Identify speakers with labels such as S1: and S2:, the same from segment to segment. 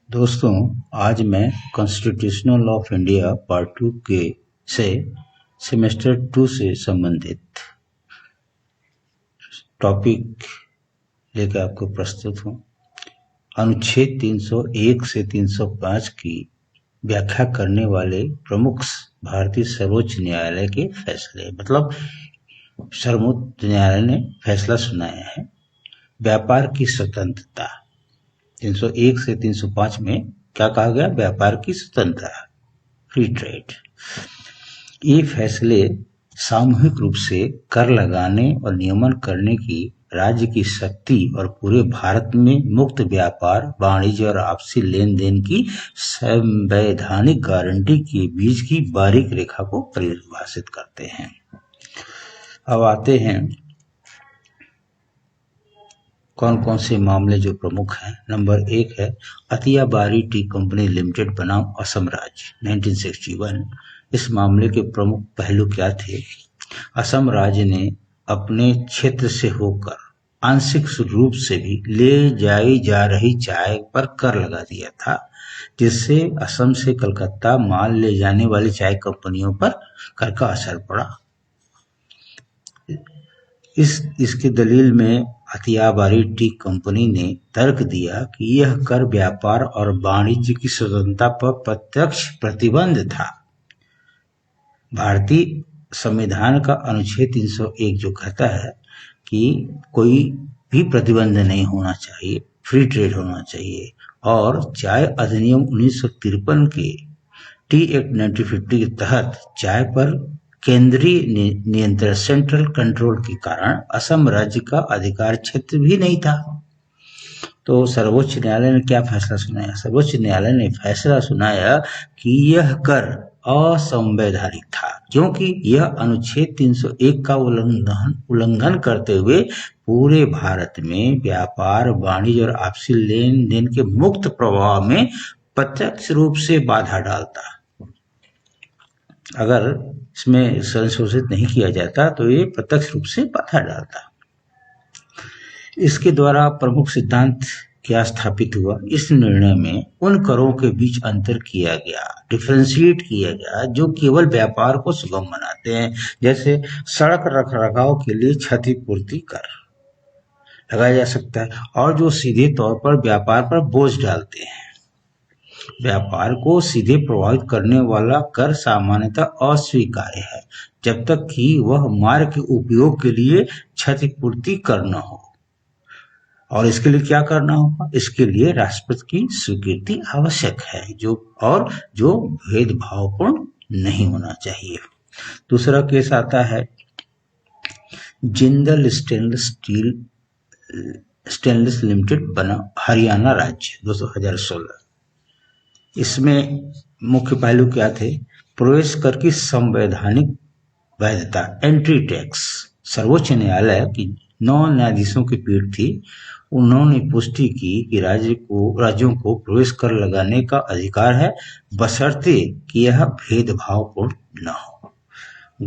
S1: दोस्तों, आज मैं constitutional law of India part 2 के से सेमेस्टर 2 से संबंधित टॉपिक लेकर आपको प्रस्तुत हूँ। अनुच्छेद 301 से 305 की व्याख्या करने वाले प्रमुख भारतीय सर्वोच्च न्यायालय के फैसले, मतलब सर्वोच्च न्यायालय ने फैसला सुनाया है। व्यापार की स्वतंत्रता 301 से 305 में क्या कहा गया? व्यापार की स्वतंत्रता, फ्री ट्रेड। ये फैसले सामूहिक रूप से कर लगाने और नियमन करने की राज्य की शक्ति और पूरे भारत में मुक्त व्यापार, वाणिज्य और आपसी लेन देन की संवैधानिक गारंटी के बीच की बारीक रेखा को परिभाषित करते हैं। अब आते हैं कौन कौन से मामले जो प्रमुख हैं। नंबर 1 है अतियाबारी टी कंपनी लिमिटेड बनाम असम राज्य 1961। इस मामले के प्रमुख पहलू क्या थे? असम राज्य ने अपने क्षेत्र से होकर आंशिक रूप से भी ले जाई जा रही चाय पर कर लगा दिया था, जिससे असम से कलकत्ता माल ले जाने वाली चाय कंपनियों पर कर का असर पड़ा। इसके दलील में अतियाबारी टी कंपनी ने तर्क दिया कि यह कर व्यापार और वाणिज्य की स्वतंत्रता पर प्रत्यक्ष प्रतिबंध था। भारतीय संविधान का अनुच्छेद 301 जो कहता है कि कोई भी प्रतिबंध नहीं होना चाहिए, फ्री ट्रेड होना चाहिए, और चाय अधिनियम 1953 के टी एक्ट 1950 के तहत चाय पर केंद्रीय नियंत्रण, सेंट्रल कंट्रोल के कारण असम राज्य का अधिकार क्षेत्र भी नहीं था। तो सर्वोच्च न्यायालय ने क्या फैसला सुनाया? सर्वोच्च न्यायालय ने फैसला सुनाया कि यह कर असंवैधानिक था, क्योंकि यह अनुच्छेद 301 का उल्लंघन करते हुए पूरे भारत में व्यापार, वाणिज्य और आपसी लेन देन के मुक्त प्रवाह में प्रत्यक्ष रूप से बाधा डालता। अगर इसमें संशोधित नहीं किया जाता तो ये प्रत्यक्ष रूप से बाधा डालता। इसके द्वारा प्रमुख सिद्धांत क्या स्थापित हुआ? इस निर्णय में उन करों के बीच अंतर किया गया, डिफरेंशिएट किया गया, जो केवल व्यापार को सुगम बनाते हैं, जैसे सड़क रखरखाव के लिए क्षतिपूर्ति कर लगाया जा सकता है, और जो सीधे तौर पर व्यापार पर बोझ डालते हैं। व्यापार को सीधे प्रभावित करने वाला कर सामान्यतः अस्वीकार्य है, जब तक कि वह मार्ग के उपयोग के लिए क्षतिपूर्ति कर न हो। और इसके लिए क्या करना होगा? इसके लिए राष्ट्रपति की स्वीकृति आवश्यक है, जो भेदभावपूर्ण नहीं होना चाहिए। दूसरा केस आता है जिंदल स्टेनलेस लिमिटेड बना हरियाणा राज्य 2016। इसमें मुख्य पहलू क्या थे? प्रवेश कर की संवैधानिक वैधता, एंट्री टैक्स। सर्वोच्च न्यायालय की 9 न्यायाधीशों की पीठ थी। उन्होंने पुष्टि की कि राज्यों को प्रवेश कर लगाने का अधिकार है, बशर्ते कि यह भेदभावपूर्ण न हो।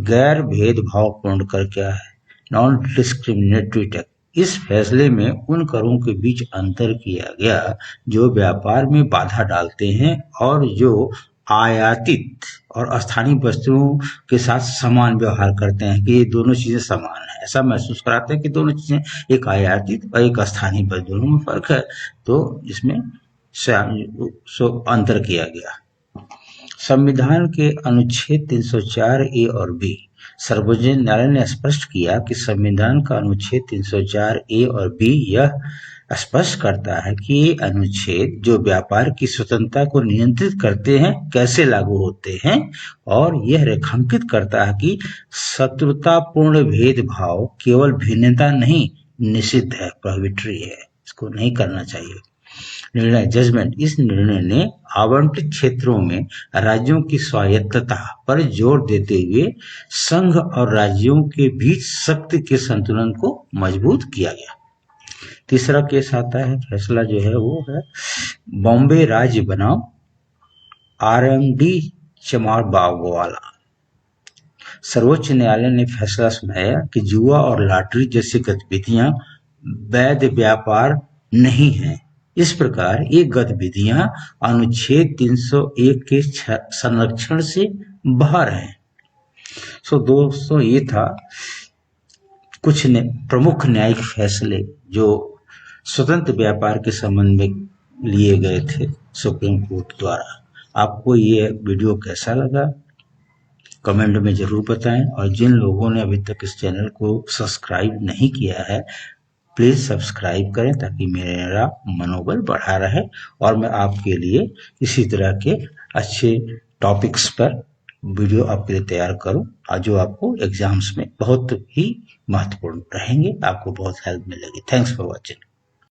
S1: गैर भेदभावपूर्ण कर क्या है? Non discriminatory tax. इस फैसले में उन करों के बीच अंतर किया गया जो व्यापार में बाधा डालते हैं और जो आयातित और स्थानीय वस्तुओं के साथ समान व्यवहार करते हैं, कि ये दोनों चीजें समान है, ऐसा महसूस कराते हैं कि दोनों चीजें, एक आयातित और एक स्थानीय, दोनों में फर्क है। तो इसमें अंतर किया गया। संविधान के अनुच्छेद 304 ए और बी। सर्वोच्च न्यायालय ने स्पष्ट किया कि संविधान का अनुच्छेद 304 ए और बी यह स्पष्ट करता है कि ये अनुच्छेद जो व्यापार की स्वतंत्रता को नियंत्रित करते हैं कैसे लागू होते हैं, और यह रेखांकित करता है कि शत्रुतापूर्ण भेदभाव केवल भिन्नता नहीं, निषिद्ध है, प्रोहिबिटरी है, इसको नहीं करना चाहिए। निर्णय, जजमेंट। इस निर्णय ने आवंटित क्षेत्रों में राज्यों की स्वायत्तता पर जोर देते हुए संघ और राज्यों के बीच शक्ति के संतुलन को मजबूत किया गया। तीसरा केस आता है, फैसला जो है वो है बॉम्बे राज्य बनाम आरएमडी चमार बागवाला। सर्वोच्च न्यायालय ने फैसला सुनाया कि जुआ और लॉटरी जैसी गतिविधियां वैध व्यापार नहीं है, इस प्रकार ये गतिविधियां अनुच्छेद 301 के संरक्षण से बाहर हैं। सो दोस्तों, ये था कुछ प्रमुख न्यायिक फैसले जो स्वतंत्र व्यापार के संबंध में लिए गए थे सुप्रीम कोर्ट द्वारा। आपको ये वीडियो कैसा लगा कमेंट में जरूर बताएं, और जिन लोगों ने अभी तक इस चैनल को सब्सक्राइब नहीं किया है प्लीज सब्सक्राइब करें ताकि मेरा मनोबल बढ़ा रहे और मैं आपके लिए इसी तरह के अच्छे टॉपिक्स पर वीडियो आपके लिए तैयार करूं, और जो आपको एग्जाम्स में बहुत ही महत्वपूर्ण रहेंगे, आपको बहुत हेल्प मिलेगी। Thanks for watching.